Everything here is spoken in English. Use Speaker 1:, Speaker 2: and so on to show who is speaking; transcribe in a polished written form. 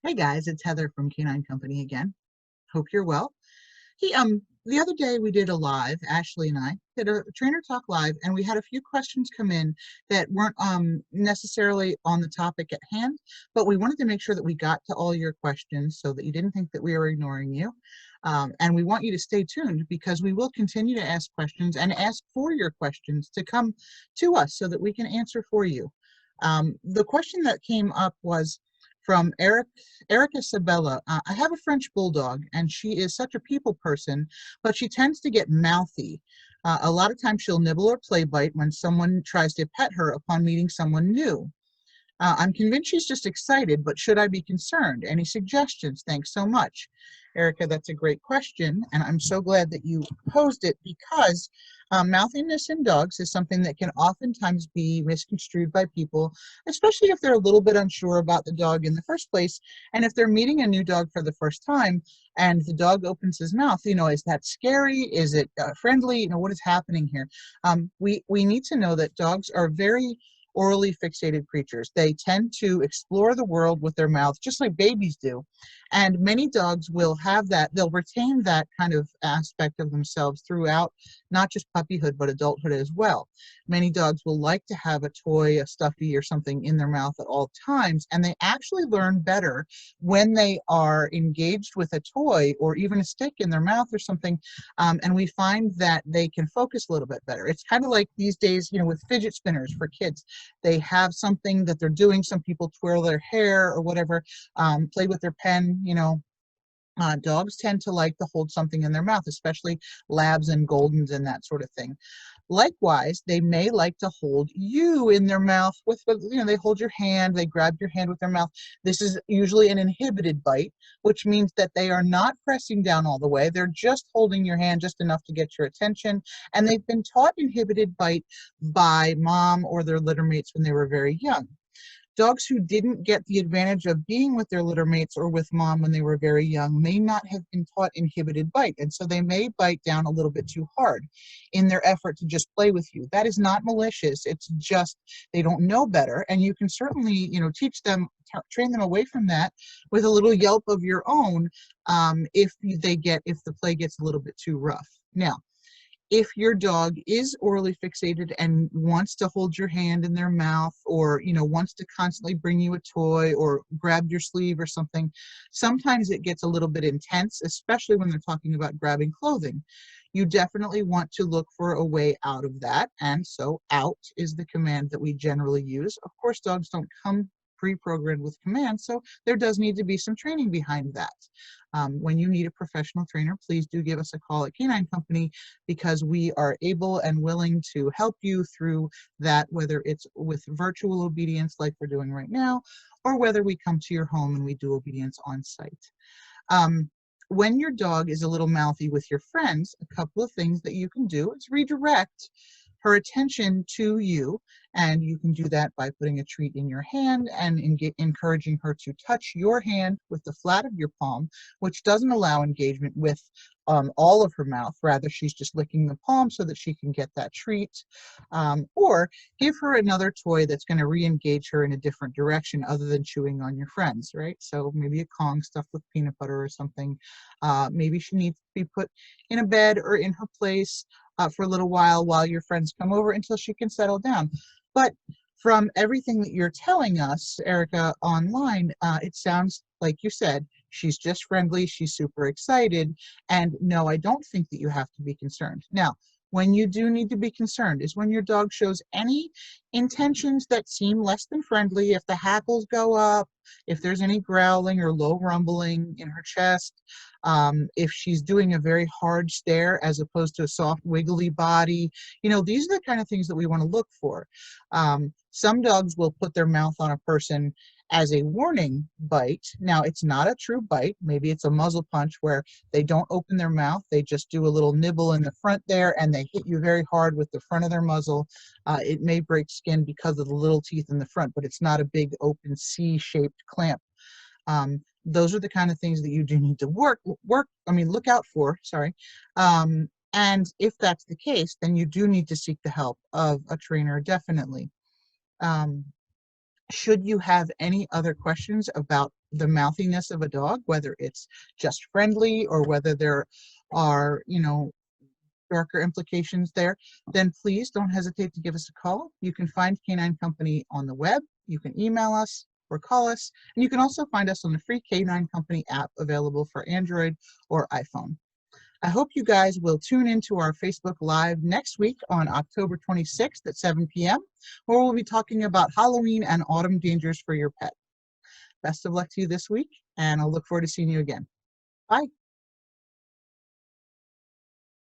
Speaker 1: Hey guys, it's Heather from Canine Company again. Hope you're well. The other day we did a live, Ashley and I did a trainer talk live, and we had a few questions come in that weren't necessarily on the topic at hand, but we wanted to make sure that we got to all your questions so that you didn't think that we were ignoring you. And we want you to stay tuned because we will continue to ask questions and ask for your questions to come to us so that we can answer for you. The question that came up was from Erica Sabella. I have a French Bulldog, and she is such a people person, but she tends to get mouthy. A lot of times she'll nibble or play bite when someone tries to pet her upon meeting someone new. I'm convinced she's just excited, but should I be concerned? Any suggestions? Thanks so much. Erica, that's a great question, and I'm so glad that you posed it because mouthiness in dogs is something that can oftentimes be misconstrued by people, especially if they're a little bit unsure about the dog in the first place. And if they're meeting a new dog for the first time and the dog opens his mouth, is that scary? Is it friendly? What is happening here? We need to know that dogs are very orally fixated creatures. They tend to explore the world with their mouth, just like babies do. And many dogs will have that, they'll retain that kind of aspect of themselves throughout, not just puppyhood, but adulthood as well. Many dogs will like to have a toy, a stuffy, or something in their mouth at all times. And they actually learn better when they are engaged with a toy or even a stick in their mouth or something. And we find that they can focus a little bit better. It's kind of like these days, with fidget spinners for kids. They have something that they're doing. Some people twirl their hair or whatever, play with their pen. Dogs tend to like to hold something in their mouth, especially labs and goldens and that sort of thing. Likewise, they may like to hold you in their mouth they hold your hand, they grab your hand with their mouth. This is usually an inhibited bite, which means that they are not pressing down all the way. They're just holding your hand just enough to get your attention. And they've been taught inhibited bite by mom or their litter mates when they were very young. Dogs who didn't get the advantage of being with their litter mates or with mom when they were very young may not have been taught inhibited bite, and so they may bite down a little bit too hard in their effort to just play with you. That is not malicious. It's just they don't know better, and you can certainly, teach them, train them away from that with a little yelp of your own if the play gets a little bit too rough. Now, if your dog is orally fixated and wants to hold your hand in their mouth or wants to constantly bring you a toy or grab your sleeve or something, sometimes it gets a little bit intense, especially when they're talking about grabbing clothing. You definitely want to look for a way out of that, and so out is the command that we generally use. Of course, dogs don't come pre-programmed with commands, so there does need to be some training behind that. When you need a professional trainer, please do give us a call at Canine Company because we are able and willing to help you through that, whether it's with virtual obedience like we're doing right now, or whether we come to your home and we do obedience on site. When your dog is a little mouthy with your friends, a couple of things that you can do is redirect her attention to you, and you can do that by putting a treat in your hand and encouraging her to touch your hand with the flat of your palm, which doesn't allow engagement with all of her mouth. Rather, she's just licking the palm so that she can get that treat. Or give her another toy that's going to re-engage her in a different direction other than chewing on your friends, right? So maybe a Kong stuffed with peanut butter or something. Maybe she needs to be put in a bed or in her place for a little while your friends come over until she can settle down. But from everything that you're telling us, Erica, online, it sounds like you said she's just friendly, she's super excited, and no, I don't think that you have to be concerned. Now, when you do need to be concerned is when your dog shows any intentions that seem less than friendly, if the hackles go up, if there's any growling or low rumbling in her chest, if she's doing a very hard stare as opposed to a soft wiggly body. These are the kind of things that we want to look for. Some dogs will put their mouth on a person as a warning bite. Now, it's not a true bite. Maybe it's a muzzle punch where they don't open their mouth. They just do a little nibble in the front there, and they hit you very hard with the front of their muzzle. It may break skin because of the little teeth in the front, but it's not a big open C-shaped clamp. Those are the kind of things that you do need to look out for, sorry. And if that's the case, then you do need to seek the help of a trainer, definitely. Should you have any other questions about the mouthiness of a dog, whether it's just friendly or whether there are, darker implications there, then please don't hesitate to give us a call. You can find Canine Company on the web. You can email us or call us, and you can also find us on the free Canine Company app available for Android or iPhone. I hope you guys will tune into our Facebook Live next week on October 26th at 7 p.m., where we'll be talking about Halloween and autumn dangers for your pet. Best of luck to you this week, and I'll look forward to seeing you again. Bye.